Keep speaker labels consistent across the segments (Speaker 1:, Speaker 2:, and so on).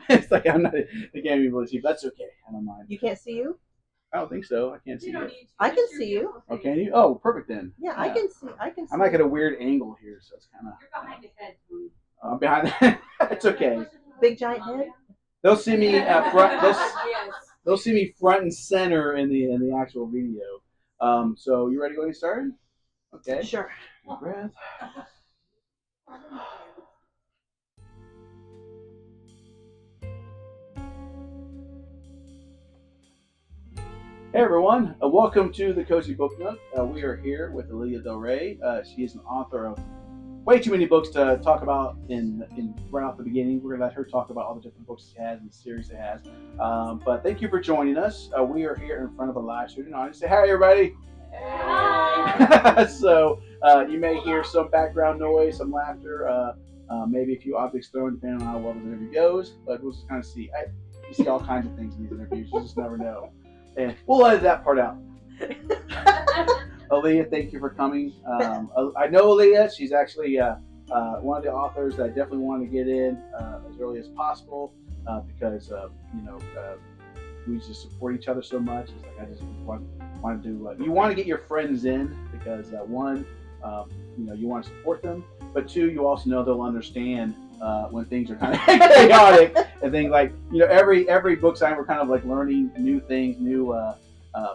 Speaker 1: It's like I'm not. I can't even really see, but that's okay. I don't mind.
Speaker 2: You can't see you?
Speaker 1: I don't think so. I can't see you.
Speaker 2: I can see you.
Speaker 1: Oh, can you? Oh, perfect then.
Speaker 2: Yeah, I can see. I can see.
Speaker 1: I'm like at a weird angle here, so it's kind of.
Speaker 3: You're behind his head.
Speaker 1: I'm behind. The, it's okay.
Speaker 2: Big giant head.
Speaker 1: They'll see me front.
Speaker 3: Yes.
Speaker 1: They'll see me front and center in the actual video. So you ready to get started? Okay.
Speaker 2: Sure.
Speaker 1: Deep breath. Hey everyone, welcome to the Cozy Book Nook. We are here with Aliya DalRae. She is an author of way too many books to talk about in right off the beginning. We're gonna let her talk about all the different books she has and the series she has. But thank you for joining us. We are here in front of a live student audience. Say hi, everybody.
Speaker 3: Hi.
Speaker 1: So you may hear some background noise, some laughter, maybe a few objects thrown, depending on how well the interview goes. But we'll just kind of see. You see all kinds of things in these interviews. You just never know. And we'll edit that part out. Aliya, thank you for coming. I know Aliya. She's actually one of the authors that I definitely want to get in as early as possible because we just support each other so much. It's like I just want to you want to get your friends in because one, you want to support them, but two, you also know they'll understand when things are kind of chaotic and things like every book sign we're kind of like learning new things, new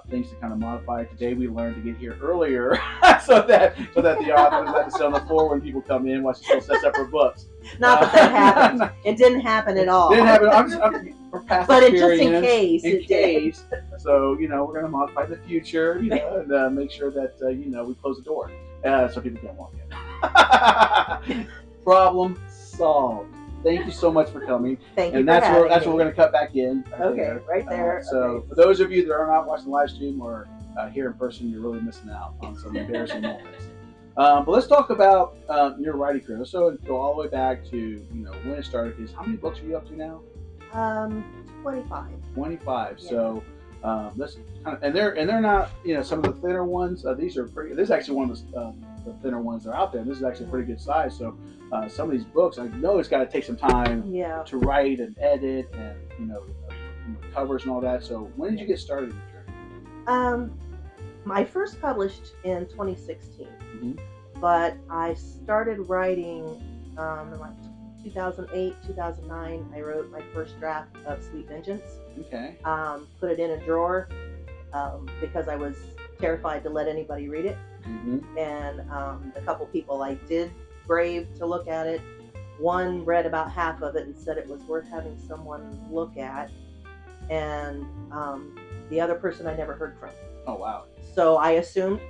Speaker 1: things to kind of modify. Today we learned to get here earlier so that the author doesn't have to sit on the floor when people come in while she still sets up her books.
Speaker 2: Not that that happened. It didn't happen at all.
Speaker 1: Didn't happen. We're past
Speaker 2: but
Speaker 1: experience.
Speaker 2: Just in case.
Speaker 1: In case. So we're going to modify the future, and make sure that we close the door so people can't walk in. Problem solved. Thank you so much for coming.
Speaker 2: Thank you.
Speaker 1: And that's where we're going to cut back in.
Speaker 2: Right there.
Speaker 1: So
Speaker 2: okay.
Speaker 1: For those of you that are not watching the live stream or here in person, you're really missing out on some embarrassing moments. But let's talk about your writing career. So go all the way back to when it started. Because how many books are you up to now?
Speaker 2: 25.
Speaker 1: 25.
Speaker 2: Yeah.
Speaker 1: So let's kind of, and they're not some of the thinner ones. These are pretty. This is actually one of the thinner ones that are out there. This is actually a pretty good size. So some of these books, I know it's got to take some time to write and edit and covers and all that. So when did you get started in your journey?
Speaker 2: I first published in 2016,
Speaker 1: but
Speaker 2: I started writing in like 2008, 2009. I wrote my first draft of Sweet Vengeance.
Speaker 1: Okay.
Speaker 2: Put it in a drawer because I was terrified to let anybody read it. And a couple people I did brave to look at it. One read about half of it and said it was worth having someone look at. And the other person I never heard from.
Speaker 1: Oh, wow.
Speaker 2: So I assumed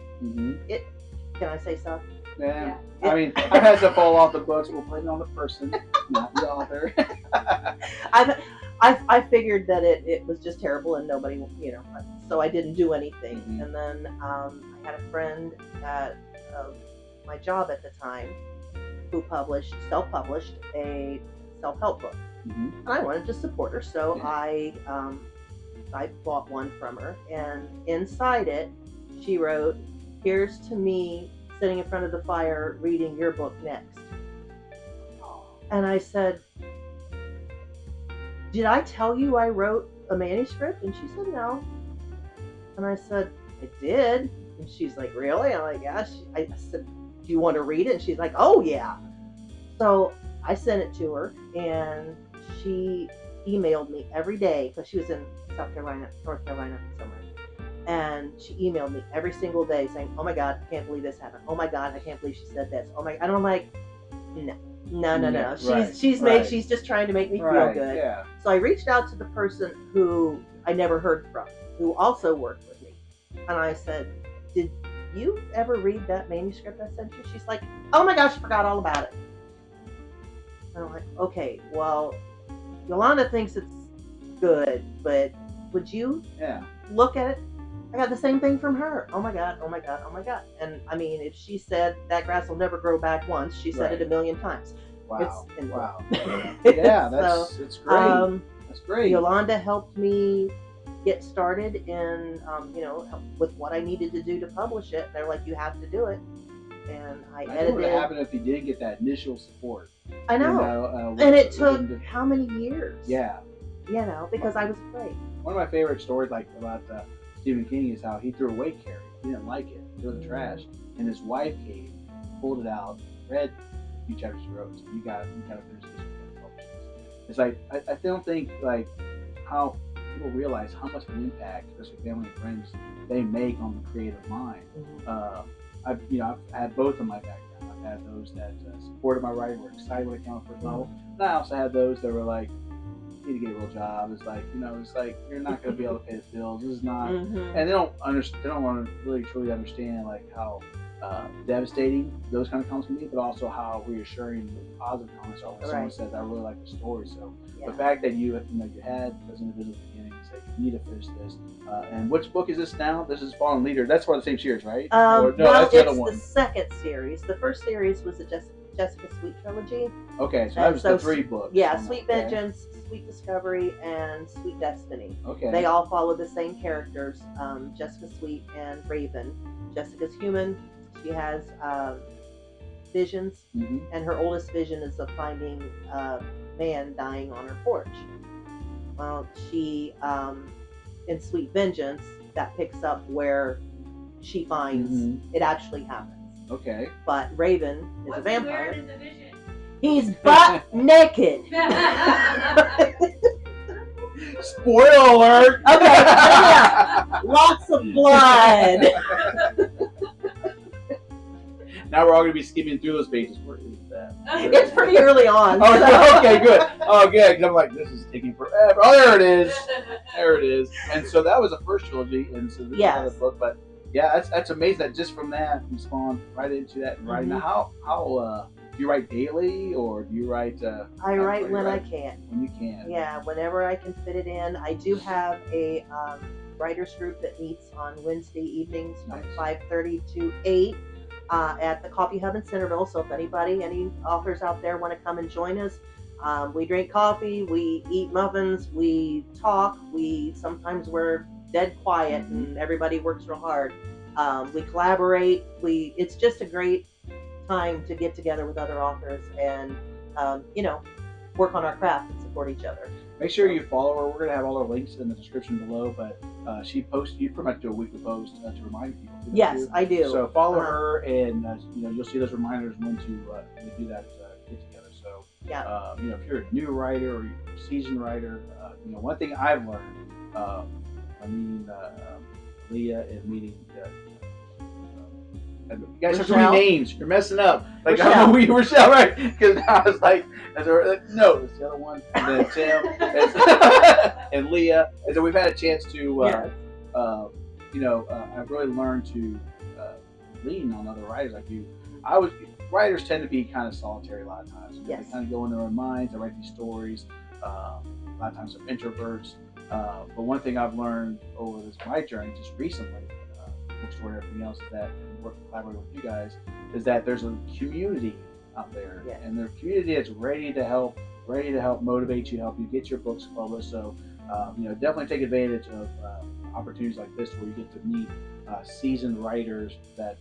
Speaker 2: it. Can I say so?
Speaker 1: Yeah. I mean, I've had to fall off the books. We'll blame it on the person, not the author.
Speaker 2: I figured that it was just terrible and nobody, so I didn't do anything. And then I had a friend at my job at the time who self-published a self-help book. And I wanted to support her, so I bought one from her, and inside it, she wrote, "Here's to me sitting in front of the fire reading your book next." And I said, "Did I tell you I wrote a manuscript?" And she said, "No." And I said, "I did." And she's like, "Really?" I'm like, "Yeah." I said, "Do you want to read it?" And she's like, "Oh, yeah." So I sent it to her, and she emailed me every day because she was in North Carolina, somewhere. And she emailed me every single day saying, "Oh my God, I can't believe this happened. Oh my God, I can't believe she said this. Oh my," and I'm like, no. She's just trying to make me feel good.
Speaker 1: Yeah.
Speaker 2: So I reached out to the person who I never heard from, who also worked with me. And I said, "Did you ever read that manuscript I sent you?" She's like, "Oh my gosh, I forgot all about it." And I'm like, "Okay, well, Yolanda thinks it's good, but would you look at it?" I got the same thing from her. "Oh my God, oh my God, oh my God." And I mean, if she said that grass will never grow back once, she said it a million times.
Speaker 1: Wow.
Speaker 2: Wow.
Speaker 1: Yeah, it's great. That's great.
Speaker 2: Yolanda helped me get started in, with what I needed to do to publish it. They're like, "You have to do it." And I edited.
Speaker 1: What would happen if you didn't get that initial support?
Speaker 2: I know. And it took how many years?
Speaker 1: Yeah.
Speaker 2: Because I was afraid.
Speaker 1: One of my favorite stories, like about Stephen King, is how he threw away Carrie. He didn't like it. Threw it in the trash. And his wife came, pulled it out, read a few chapters he wrote. So you got to finish this. It's like I don't think like how people realize how much of an impact, especially family and friends, they make on the creative mind. I've had both in my background. I've had those that supported my writing, were excited when it came out first novel. And I also had those that were like, "You need to get a real job." It's like it's like you're not going to be able to pay the bills. This is not, and they don't understand. They don't want to really truly understand like how devastating those kind of comments can be, but also how reassuring the positive comments are when someone says, "I really like the story." So the fact that you had those individuals at the beginning say, "You need to finish this." And which book is this now? This is Fallen Leader. That's part of the same series, right?
Speaker 2: No,
Speaker 1: that's the other one.
Speaker 2: It's the second series. The first series was the Jessica Sweet trilogy.
Speaker 1: Okay, so that was the 3 books.
Speaker 2: Yeah, Sweet Vengeance, Sweet Discovery, and Sweet Destiny.
Speaker 1: Okay.
Speaker 2: They all follow the same characters, Jessica Sweet and Raven. Jessica's human. She has visions, and her oldest vision is of finding a man dying on her porch. Well, she, in Sweet Vengeance, that picks up where she finds it actually happens.
Speaker 1: Okay.
Speaker 2: But Raven is a vampire.
Speaker 3: What's the vision?
Speaker 2: He's butt naked.
Speaker 1: Spoiler alert!
Speaker 2: Okay, yeah. Lots of blood.
Speaker 1: Now we're all going to be skimming through those pages. Where is that?
Speaker 2: It's pretty early on.
Speaker 1: Oh, okay, good. Oh, good. Because I'm like, this is taking forever. Oh, there it is. There it is. And so that was the first trilogy, and so this is another book. But yeah, that's amazing that just from that you spawned right into that and writing. Now, how do you write daily, or do you write?
Speaker 2: I write when I can.
Speaker 1: When you can.
Speaker 2: Yeah, whenever I can fit it in. I do have a writers group that meets on Wednesday evenings from 5:30 to 8 at the Coffee Hub in Centerville. So if any authors out there want to come and join us, we drink coffee, we eat muffins, we talk. Sometimes we're dead quiet and everybody works real hard. We collaborate. It's just a great time to get together with other authors and work on our craft and support each other.
Speaker 1: Make sure you follow her. We're going to have all our links in the description below, but you pretty much do a weekly post to remind people.
Speaker 2: Yes, I do.
Speaker 1: So follow her, and you'll see those reminders when to do that get together. So if you're a new writer or you're a seasoned writer, one thing I've learned, meeting Aliya and meeting you guys have too many names. You're messing up. Like I don't know who you Rochelle, right? Because I was like, no, it's the other one, and then Tim and Leah. And so we've had a chance to, I've really learned to lean on other writers like you. Writers tend to be kind of solitary a lot of times. They kind of go in their own minds. They write these stories. A lot of times they're introverts. But one thing I've learned over my journey, just recently, bookstore and everything else, is that, and collaborating with you guys, is that there's a community out there, and there's a community that's ready to help motivate you, help you get your books published. So, definitely take advantage of opportunities like this where you get to meet seasoned writers that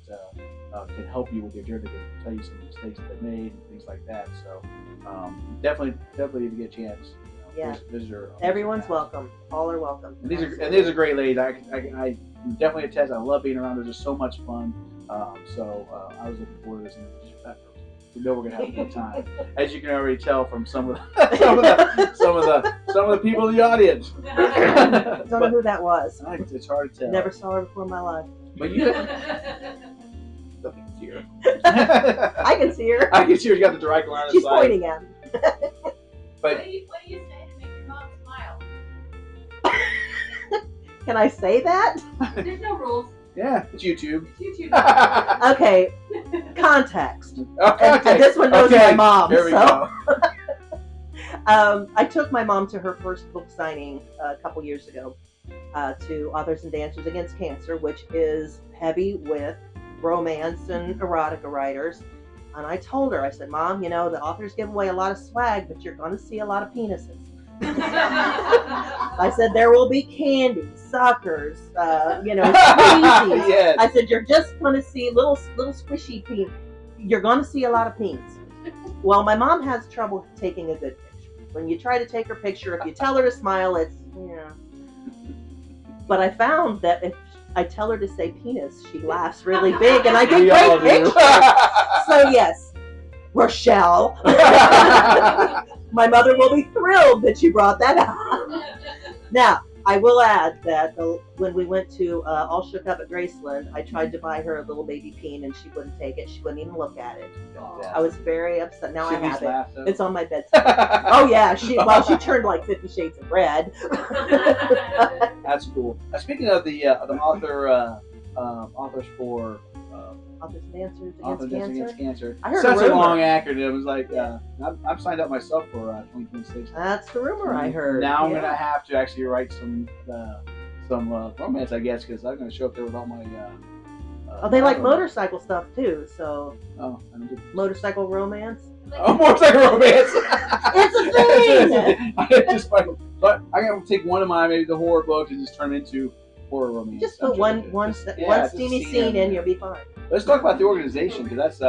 Speaker 1: can help you with your journey. They can tell you some mistakes that they made and things like that. So, definitely, if you get a chance.
Speaker 2: Everyone's welcome. All are welcome.
Speaker 1: And these are great ladies. I definitely attest. I love being around. They're just so much fun. So I was looking forward to this. We know we're gonna have a good time, as you can already tell from some of the people in the audience.
Speaker 2: Don't know who that was.
Speaker 1: It's hard to tell.
Speaker 2: Never saw her before in my life.
Speaker 1: But you can see her.
Speaker 2: I can see her.
Speaker 1: I can see her. You got the direct line of sight.
Speaker 2: She's pointing at me.
Speaker 1: But
Speaker 3: what do you say to make your mom smile?
Speaker 2: Can I say that?
Speaker 3: There's no rules.
Speaker 1: Yeah, it's YouTube.
Speaker 3: It's YouTube.
Speaker 2: Okay, context.
Speaker 1: Okay.
Speaker 2: And this one knows my mom.
Speaker 1: There we go.
Speaker 2: I took my mom to her first book signing a couple years ago to Authors and Dancers Against Cancer, which is heavy with romance and erotica writers. And I told her, I said, Mom, the authors give away a lot of swag, but you're going to see a lot of penises. I said, there will be candy, suckers, squeezies.
Speaker 1: Yes.
Speaker 2: I said, you're just going to see little squishy penis. You're going to see a lot of penis. Well, my mom has trouble taking a good picture. When you try to take her picture, if you tell her to smile, it's But I found that if I tell her to say penis, she laughs really big, and I get
Speaker 1: We all
Speaker 2: great
Speaker 1: do.
Speaker 2: pictures. So yes, Rochelle, my mother will be thrilled that you brought that up. Now, I will add that when we went to All Shook Up at Graceland, I tried to buy her a little baby peen, and she wouldn't take it. She wouldn't even look at it. I was very upset. Now I have it. It's on my bedside. Oh yeah, she turned like 50 Shades of Red.
Speaker 1: That's cool. Speaking of the authors for
Speaker 2: Authors and Answers
Speaker 1: Authors
Speaker 2: Against
Speaker 1: Cancer.
Speaker 2: I heard
Speaker 1: Such
Speaker 2: a
Speaker 1: a
Speaker 2: rumor.
Speaker 1: long acronym. It was like I'm signed up myself for 2026.
Speaker 2: That's the rumor I heard.
Speaker 1: Now I'm gonna have to actually write some romance, I guess, because I'm gonna show up there with all my.
Speaker 2: They like motorcycle stuff too. So
Speaker 1: I don't do
Speaker 2: motorcycle romance.
Speaker 1: Oh, motorcycle romance.
Speaker 2: It's a thing.
Speaker 1: It's just funny. But I'm gonna take one of my maybe the horror books and just turn it into horror romance.
Speaker 2: Just put one steamy scene in, you'll be fine.
Speaker 1: Let's talk about the organization, because that's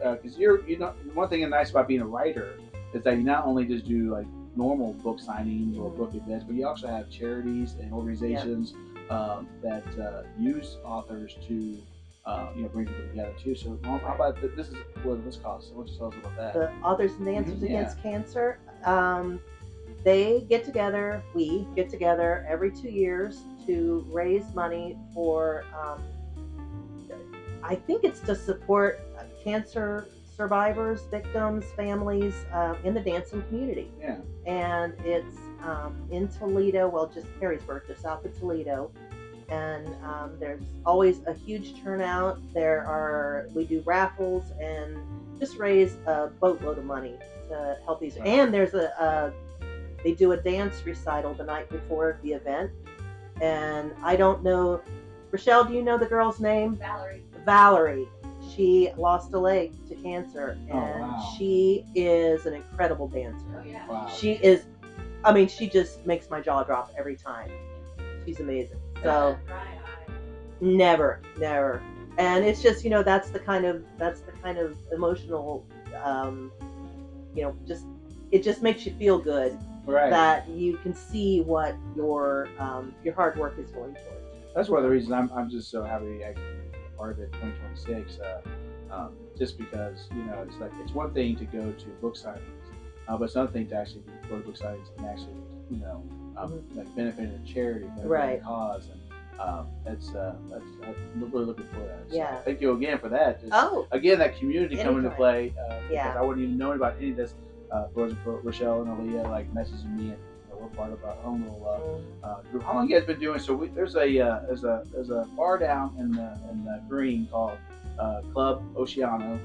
Speaker 1: because you know, one thing that's nice about being a writer is that you not only just do like normal book signings or book events, but you also have charities and organizations that use authors to bring people together too. So how about this is what this costs? So why don't you tell us about that?
Speaker 2: The Authors and Answers Against Cancer. We get together every 2 years to raise money for, I think it's to support cancer survivors, victims, families in the dancing community.
Speaker 1: Yeah.
Speaker 2: And it's in Toledo, well, just Perrysburg, just south of Toledo. And there's always a huge turnout. We do raffles and just raise a boatload of money to help these. Wow. And there's they do a dance recital the night before the event. And I don't know, Rochelle, do you know the girl's name? Valerie. She lost a leg to cancer, and she is an incredible dancer.
Speaker 3: Oh, yeah.
Speaker 1: Wow.
Speaker 2: She just makes my jaw drop every time. She's amazing. So never. And it's just, that's the kind of emotional, it just makes you feel good.
Speaker 1: Right.
Speaker 2: That you can see what your hard work is going towards.
Speaker 1: That's one of the reasons I'm just so happy to actually be part of it 2026. Just because it's like it's one thing to go to book signings, but it's another thing to actually go to book signings and actually like benefit a charity, benefit a cause, and I'm really looking forward to that. So
Speaker 2: Yeah.
Speaker 1: thank you again for that. Again, that community coming into play. Because I wouldn't even know about any of this. For Rochelle and Aliya like messaging me, and we're part of our own little group. How long you guys been doing? So there's a bar down in the green called Club Oceano.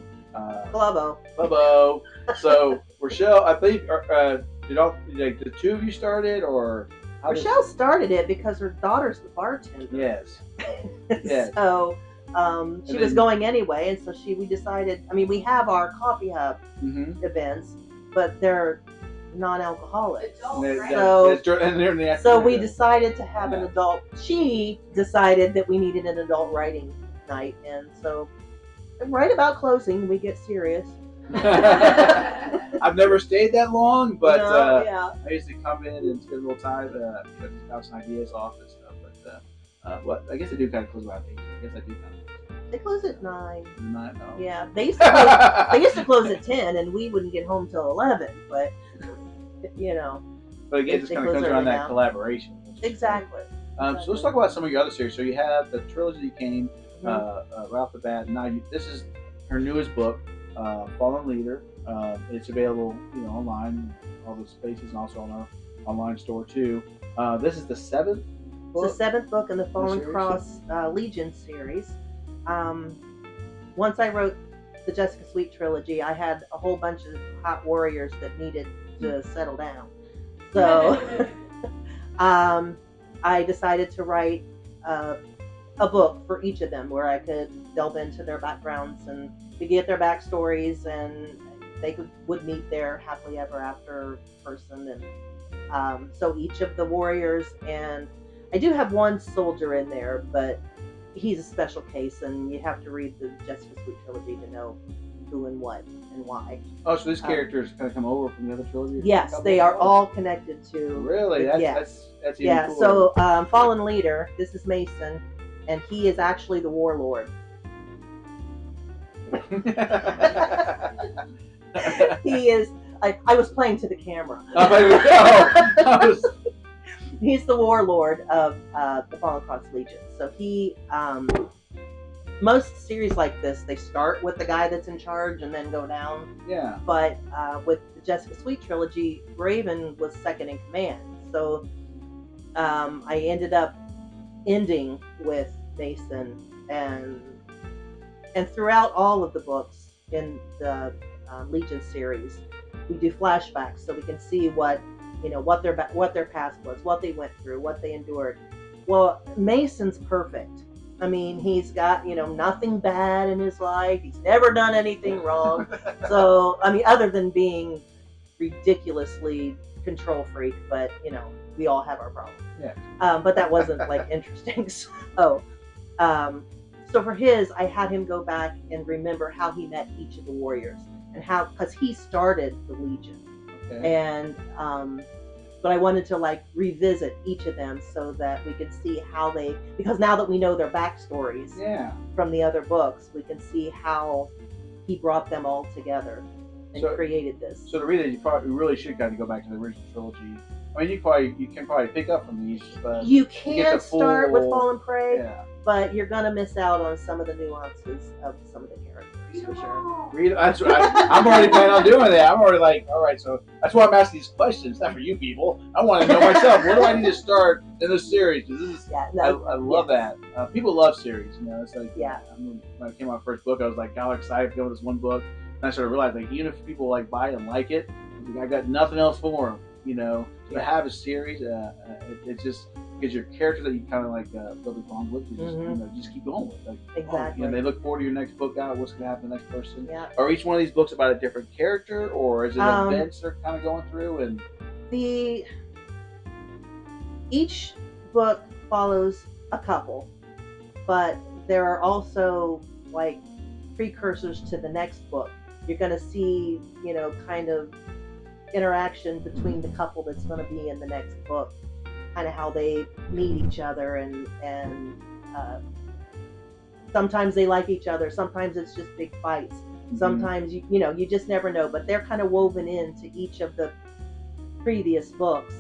Speaker 1: Clubbo. So Rochelle, I believe, did the two of you started, or
Speaker 2: Rochelle started it because her daughter's the bartender.
Speaker 1: Yes. Yes.
Speaker 2: So she was going anyway, and so we decided. I mean, we have our coffee hub events, but they're non-alcoholic. So we decided to have an adult. She decided that we needed an adult writing night, and so right about closing, we get serious.
Speaker 1: I've never stayed that long, but
Speaker 2: I
Speaker 1: used to come in and spend a little time, bounce some ideas off and stuff. But I guess I do kind of close around 8. I guess I do kind of.
Speaker 2: They close at 9.
Speaker 1: 9? No.
Speaker 2: Yeah, they used to close at 10, and we wouldn't get home till 11. But
Speaker 1: But again, it just kind of comes around that collaboration.
Speaker 2: Exactly.
Speaker 1: So let's talk about some of your other series. So you have the trilogy came right off the bat. Now this is her newest book, Fallen Leader. It's available, online, all the spaces, and also on our online store too. This is the 7th book.
Speaker 2: It's the 7th book in the Fallen Cross Legion series. Once I wrote the Jessica Sweet trilogy, I had a whole bunch of hot warriors that needed to settle down. So I decided to write a book for each of them where I could delve into their backgrounds and to get their backstories, and they would meet their happily ever after person. And so each of the warriors, and I do have one soldier in there, but he's a special case, and you have to read the Jessica Sweet trilogy to know who and what and why.
Speaker 1: Oh, so these characters kind of come over from the other trilogy?
Speaker 2: Yes, they are all connected to.
Speaker 1: Really? That's even
Speaker 2: yeah.
Speaker 1: cooler.
Speaker 2: So Fallen Leader, this is Mason, and he is actually the warlord. He is. I was playing to the camera. He's the warlord of the Fallen Cross Legion. So he, most series like this, they start with the guy that's in charge and then go down.
Speaker 1: Yeah.
Speaker 2: But with the Jessica Sweet trilogy, Raven was second in command. So I ended up ending with Mason, and throughout all of the books in the Legion series, we do flashbacks so we can see what their past was, what they went through, what they endured. Well, Mason's perfect. I mean, he's got nothing bad in his life. He's never done anything wrong. So I mean, other than being ridiculously control freak, but we all have our problems.
Speaker 1: Yeah.
Speaker 2: But that wasn't like interesting. So for his, I had him go back and remember how he met each of the warriors and how, because he started the Legion.
Speaker 1: Okay.
Speaker 2: And but I wanted to like revisit each of them so that we could see how because now that we know their backstories from the other books, we can see how he brought them all together and created this.
Speaker 1: So to read it, you really should kind of go back to the original trilogy. I mean, you can probably pick up from these. But
Speaker 2: you can start with Fallen Prey,
Speaker 1: yeah.
Speaker 2: but you're gonna miss out on some of the nuances of some of the characters for sure.
Speaker 1: Read. That's right. I'm already planning on doing that. I'm already like, all right. So that's why I'm asking these questions. Not for you people. I want to know myself. Where do I need to start in this series? Because this is, I love that. People love series. It's like, when I came out first book, I was like, got excited to go with this one book, and I started realizing, like, even if people like buy it and like it, I got nothing else for them. To have a series, it just gives your characters that you kind of like build a bond with. You just keep going with. Like,
Speaker 2: exactly.
Speaker 1: They look forward to your next book out. What's going to happen to the next person?
Speaker 2: Yeah.
Speaker 1: Are each one of these books about a different character, or is it events they're kind of going through? And
Speaker 2: each book follows a couple, but there are also like precursors to the next book. You're going to see, kind of interaction between the couple that's going to be in the next book, kind of how they meet each other, and sometimes they like each other, sometimes it's just big fights, sometimes you just never know, but they're kind of woven into each of the previous books,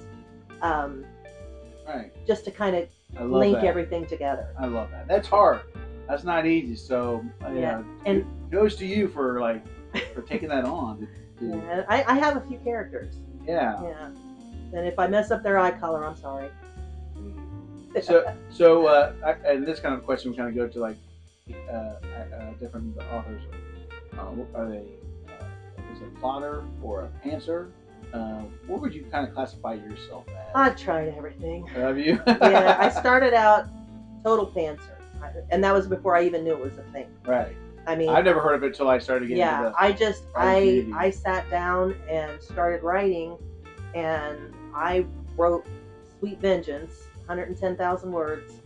Speaker 1: right,
Speaker 2: just to kind of link everything together.
Speaker 1: I love that. That's hard. That's not easy. So and kudos to you for taking that on.
Speaker 2: Yeah, I have a few characters.
Speaker 1: Yeah.
Speaker 2: Yeah. And if I mess up their eye color, I'm sorry.
Speaker 1: So and this kind of question we kind of go to different authors. Are they? Is it a plotter or a pantser? What would you kind of classify yourself as?
Speaker 2: I've tried everything.
Speaker 1: Have you?
Speaker 2: Yeah, I started out total pantser, and that was before I even knew it was a thing.
Speaker 1: Right.
Speaker 2: I mean,
Speaker 1: I've never heard of it until I started getting into the
Speaker 2: I sat down and started writing, and I wrote Sweet Vengeance, 110,000 words,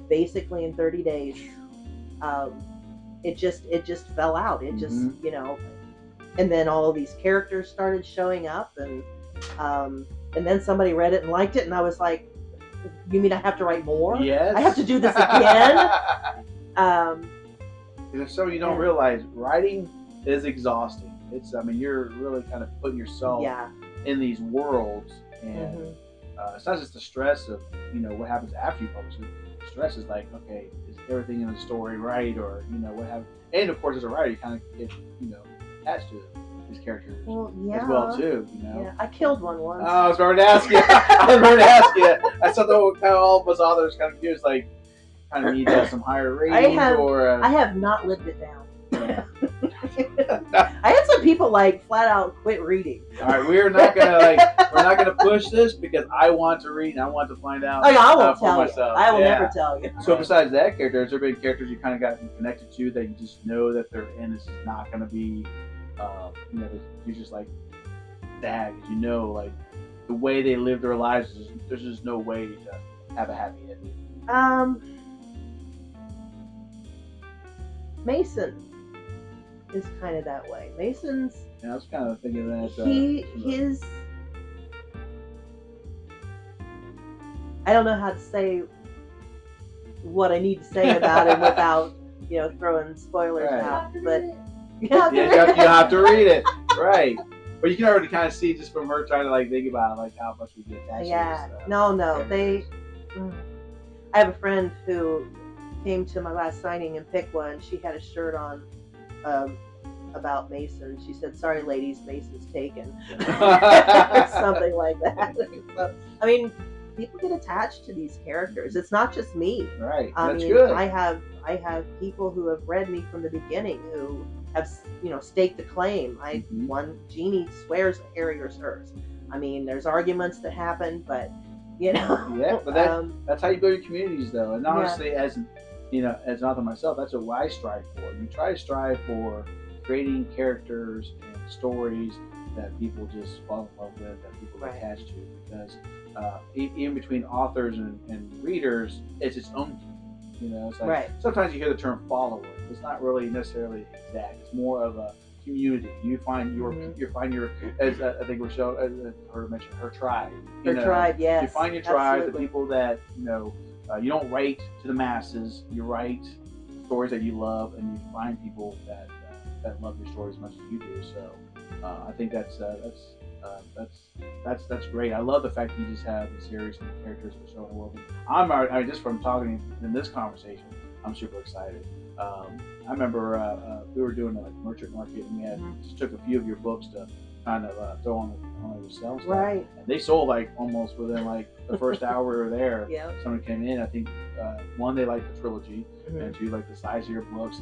Speaker 2: basically in 30 days. It just fell out. It just, and then all of these characters started showing up, and then somebody read it and liked it, and I was like, you mean I have to write more?
Speaker 1: Yes.
Speaker 2: I have to do this again?
Speaker 1: If so, you don't realize writing is exhausting. You're really kind of putting yourself in these worlds, and it's not just the stress of what happens after you publish it. The stress is like, okay, is everything in the story right, or what happens? And of course, as a writer, you kind of get attached to these characters as well too.
Speaker 2: Yeah, I killed one once.
Speaker 1: Oh, I was about to ask you. That's something kind of all of us authors kind of do. Is like, kind of need to have some higher ratings,
Speaker 2: I have not lived it down. I had some people flat out quit reading.
Speaker 1: All right, we're not gonna push this because I want to read and I want to find out.
Speaker 2: I won't tell
Speaker 1: myself.
Speaker 2: You. I will never tell you.
Speaker 1: So besides that character, has there been characters you kind of got connected to that you just know that they're in? This is not going to be, that you're just like sad because the way they live their lives. There's just no way to have a happy ending.
Speaker 2: Mason is kind of that way. Mason's
Speaker 1: I was kind of thinking that.
Speaker 2: his. I don't know how to say what I need to say about him without throwing spoilers
Speaker 1: Right.
Speaker 2: out, but you
Speaker 1: Yeah, you have to read it, right? But you can already kind of see just from her trying to like think about like how much we get attached.
Speaker 2: Yeah,
Speaker 1: to this,
Speaker 2: no, I have a friend who came to my last signing in Piqua, and she had a shirt on about Mason. She said, "Sorry, ladies, Mason's taken," or something like that. So, I mean, people get attached to these characters. It's not just me.
Speaker 1: Right.
Speaker 2: I
Speaker 1: That's
Speaker 2: mean,
Speaker 1: good.
Speaker 2: I have people who have read me from the beginning who have staked a claim. One Jeannie swears Harry is hers. I mean, there's arguments that happen, but
Speaker 1: Yeah, but that's how you build your communities, though. And honestly, as an author myself, that's what I strive for. You try to strive for creating characters and stories that people just fall in love with, that people get attached to, because even between authors and readers, it's its own community. It's like sometimes you hear the term follower. It's not really necessarily exact. It's more of a community. You find your as I think Rochelle her mentioned, her tribe.
Speaker 2: Tribe, yes.
Speaker 1: You find your tribe,
Speaker 2: absolutely.
Speaker 1: the people that you don't write to the masses. You write stories that you love, and you find people that love your stories as much as you do. So I think that's great. I love the fact that you just have the series and the characters that are so involved. I just from talking in this conversation, I'm super excited. I remember we were doing a merchant market, and we had just took a few of your books to kind of throw on the shelves.
Speaker 2: Right.
Speaker 1: And they sold like almost within like the first hour we were there.
Speaker 2: Yeah.
Speaker 1: Someone came in. I think one, they liked the trilogy, and two, like the size of your books.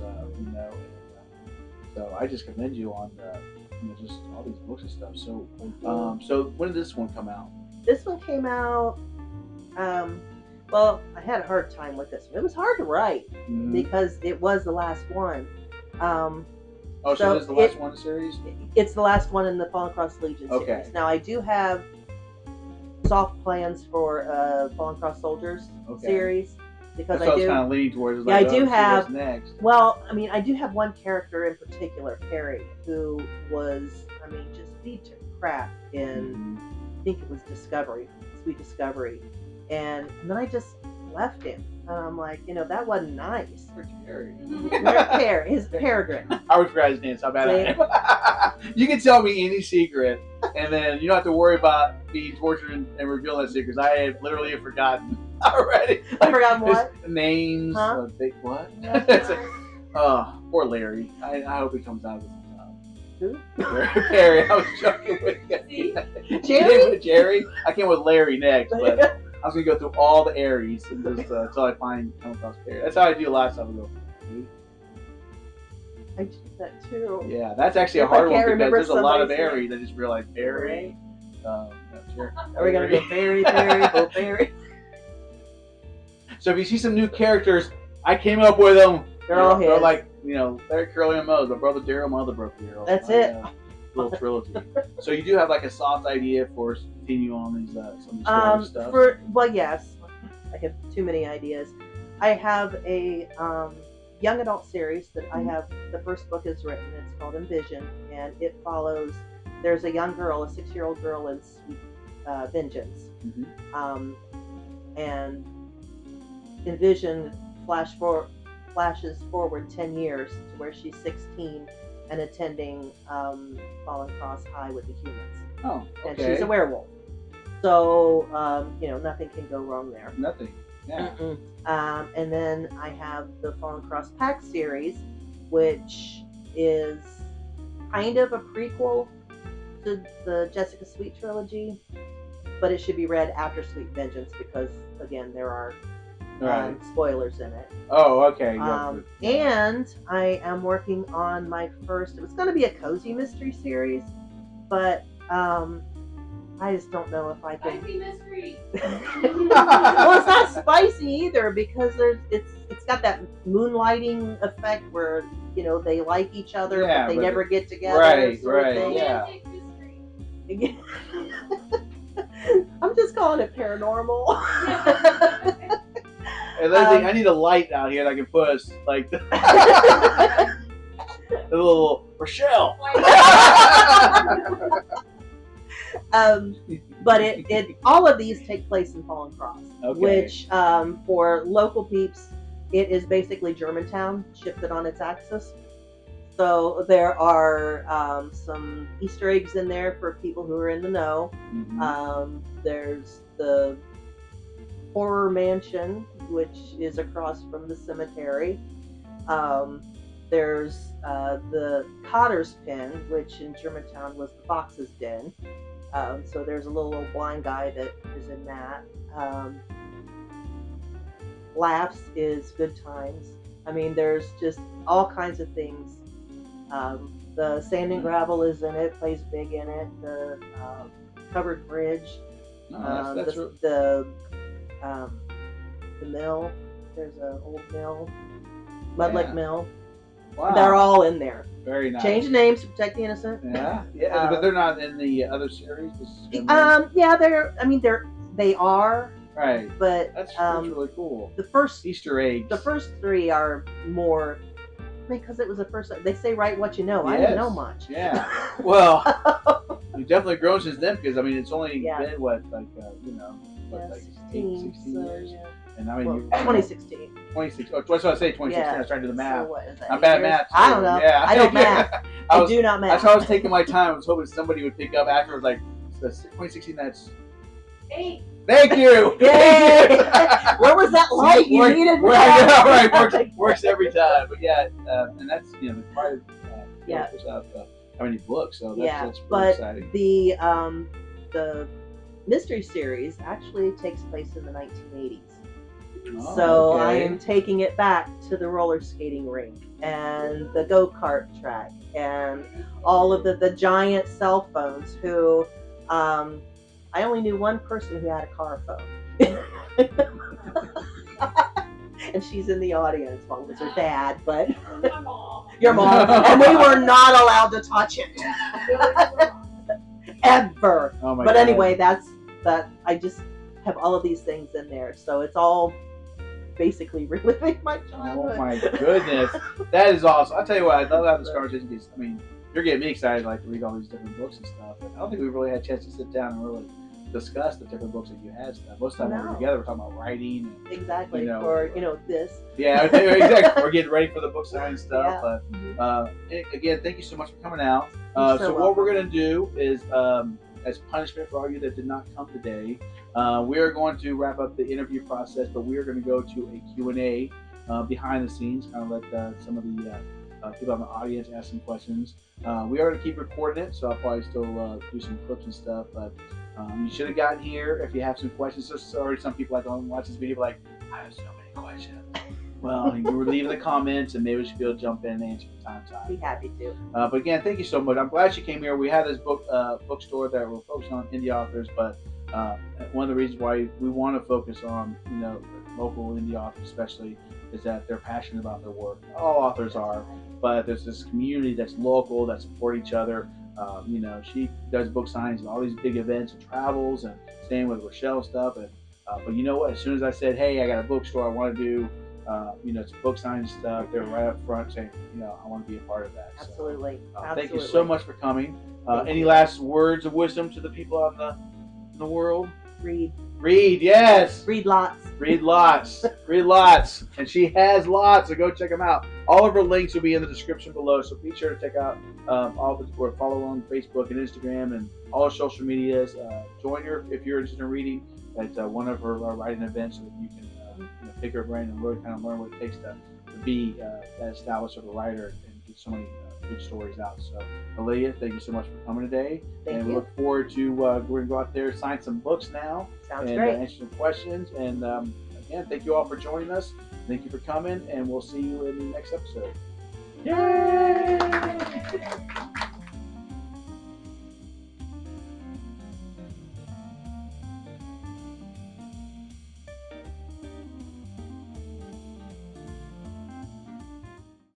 Speaker 1: So I just commend you on just all these books and stuff. So so when did this one come out?
Speaker 2: This one came out. Well, I had a hard time with this one. It was hard to write because it was the last one.
Speaker 1: So this is the last one in the series?
Speaker 2: It's the last one in the Fallen Cross Legion series. Now, I do have soft plans for Fallen Cross Soldiers series because
Speaker 1: that's what I was kind of leaning towards.
Speaker 2: I do have.
Speaker 1: What's next?
Speaker 2: Well, I mean, I do have one character in particular, Perry, who was, just beat to crap in. I think it was Sweet Discovery, and then I just left him. And I'm like, that wasn't nice. His Peregrine.
Speaker 1: I always forgot his name. So bad I am. You can tell me any secret, and then you don't have to worry about being tortured and revealing that secret. I have literally forgotten already.
Speaker 2: I forgot what?
Speaker 1: His names.
Speaker 2: Huh?
Speaker 1: What? Poor Larry. I hope he comes out of this.
Speaker 2: Who?
Speaker 1: Perry. I was joking with you. Jerry? I came with Larry next, but I was going to go through all the Aries and just until I come across Perry. That's how I do a lot of stuff. I go,
Speaker 2: I did that too.
Speaker 1: Yeah, that's actually a hard one because there's a lot of Aries. I just realized Barry.
Speaker 2: Are we going to go Barry, go Barry?
Speaker 1: So if you see some new characters, I came up with them.
Speaker 2: They're all his.
Speaker 1: They're like, Larry, Curly, and Moe's. My brother Daryl, my other brother Daryl.
Speaker 2: That's it.
Speaker 1: Little trilogy. So you do have like a soft idea for continue on these some of these stuff.
Speaker 2: Yes, I have too many ideas. I have a young adult series that I have. The first book is written. It's called Envision, and it follows. There's a young girl, a 6-year-old girl in Sweet Vengeance, and Envision flashes forward 10 years to where she's 16 and attending Fallen Cross High with the humans.
Speaker 1: Oh, okay.
Speaker 2: And she's a werewolf. So, nothing can go wrong there.
Speaker 1: Nothing. Yeah.
Speaker 2: And then I have the Fallen Cross Pack series, which is kind of a prequel to the Jessica Sweet trilogy, but it should be read after Sweet Vengeance because, again, there are spoilers in it.
Speaker 1: Oh, okay.
Speaker 2: And I am working on my first. It was going to be a cozy mystery series, but I just don't know if I can.
Speaker 3: Spicy mystery.
Speaker 2: Well, it's not spicy either because it's got that moonlighting effect where they like each other but they never get together.
Speaker 1: Right.
Speaker 3: Yeah. Mystery.
Speaker 2: I'm just calling it paranormal.
Speaker 1: And I need a light out here that I can put us like. The little Rochelle.
Speaker 2: But it all of these take place in Fallen Cross,
Speaker 1: Okay.
Speaker 2: which for local peeps, it is basically Germantown shifted on its axis. So there are some Easter eggs in there for people who are in the know.
Speaker 1: Mhm.
Speaker 2: There's the Horror Mansion, which is across from the cemetery. There's the Cotter's Pen, which in Germantown was the Fox's Den. So there's a little old blind guy that is in that. Laughs is Good Times. I mean, there's just all kinds of things. The Sand and Gravel is in it, plays big in it. The Covered Bridge,
Speaker 1: No, that's
Speaker 2: the mill. There's an old mill, Mudlick
Speaker 1: Yeah.
Speaker 2: Mill.
Speaker 1: wow.
Speaker 2: They're all in there.
Speaker 1: Very nice.
Speaker 2: Change the names to protect the innocent.
Speaker 1: Yeah, but they're not in the other series. This is gonna
Speaker 2: Yeah, they are,
Speaker 1: be, right.
Speaker 2: but
Speaker 1: That's really cool.
Speaker 2: the first
Speaker 1: Easter eggs.
Speaker 2: the first three are more because it was the first. They say write what you know. I didn't know much.
Speaker 1: Yeah. Well, you've definitely grown since then because I mean it's only been what like
Speaker 2: Yeah,
Speaker 1: like
Speaker 2: 16
Speaker 1: 16 years.
Speaker 2: Yeah.
Speaker 1: And I mean
Speaker 2: Well,
Speaker 1: you
Speaker 2: 2016.
Speaker 1: 26. Oh, that's what I say 2016.
Speaker 2: Yeah.
Speaker 1: I was trying to do the math.
Speaker 2: So what is that?
Speaker 1: I'm bad at
Speaker 2: 8 years?
Speaker 1: math.
Speaker 2: I don't know.
Speaker 1: Yeah.
Speaker 2: I don't math. I do not math.
Speaker 1: That's how I was taking my time. I was hoping somebody would pick up afterwards. Like, that's 2016. That's.
Speaker 3: 8.
Speaker 1: Thank you.
Speaker 2: Yay! Where was that light? You needed
Speaker 1: that. Right. Works every time. But yeah, and that's quite push out how many books. So that's pretty exciting.
Speaker 2: The mystery series actually takes place in the 1980s.
Speaker 1: Oh,
Speaker 2: So
Speaker 1: okay.
Speaker 2: I am taking it back to the roller skating rink and the go-kart track and all of the giant cell phones who I only knew one person who had a car phone. And she's in the audience. Well, it was her dad, but
Speaker 3: My mom.
Speaker 2: your mom. And we were not allowed to touch it. Ever.
Speaker 1: Oh my
Speaker 2: But
Speaker 1: God.
Speaker 2: anyway, that I just have all of these things in there. So it's all basically reliving my childhood.
Speaker 1: Oh my goodness, that is awesome! I'll tell you what, I love having this conversation because I mean, you're getting me excited like to read all these different books and stuff. And I don't think we really had a chance to sit down and really discuss the different books that you had. Stuff. Most of the time when we're together, we're talking about writing. And,
Speaker 2: Exactly. Or this.
Speaker 1: Yeah, exactly. We're getting ready for the book signing stuff.
Speaker 2: Yeah.
Speaker 1: But again, thank you so much for coming out.
Speaker 2: You're
Speaker 1: So
Speaker 2: so
Speaker 1: what we're gonna do is, as punishment for all you that did not come today, we are going to wrap up the interview process, but we are going to go to a Q&A behind the scenes, kind of let some of the people in the audience ask some questions. We are going to keep recording it, so I'll probably still do some clips and stuff, but you should have gotten here if you have some questions. So sorry, some people like don't watch this video like, I have so many questions. Well, you were leaving the comments, and maybe we should be able to jump in and answer from time to time.
Speaker 2: Be happy to.
Speaker 1: But again, thank you so much. I'm glad you came here. We have this bookstore that we're focused on indie authors, but one of the reasons why we want to focus on local indie authors, especially, is that they're passionate about their work. All authors are, but there's this community that's local that support each other. She does book signings and all these big events and travels and staying with Rochelle and stuff. And but you know what? As soon as I said, "Hey, I got a bookstore, I want to do." It's book signing stuff. They're right up front saying, I want to be a part of that.
Speaker 2: Absolutely.
Speaker 1: So,
Speaker 2: Absolutely.
Speaker 1: thank you so much for coming. Any last words of wisdom to the people out in the world?
Speaker 2: Read.
Speaker 1: Read, yes.
Speaker 2: Read lots.
Speaker 1: Read lots. Read lots. And she has lots, so go check them out. All of her links will be in the description below, so be sure to check out or follow on Facebook and Instagram and all her social medias. Join her if you're interested in reading at one of her writing events so that you can pick her brain and really kind of learn what it takes to be that established of a writer and get so many good stories out. So, Aliya, thank you so much for coming today.
Speaker 2: Thank
Speaker 1: we
Speaker 2: you.
Speaker 1: look forward to we're going to go out there, sign some books now,
Speaker 2: Sounds
Speaker 1: and
Speaker 2: great.
Speaker 1: answer some questions. And again, thank you all for joining us. Thank you for coming, and we'll see you in the next episode. Yay!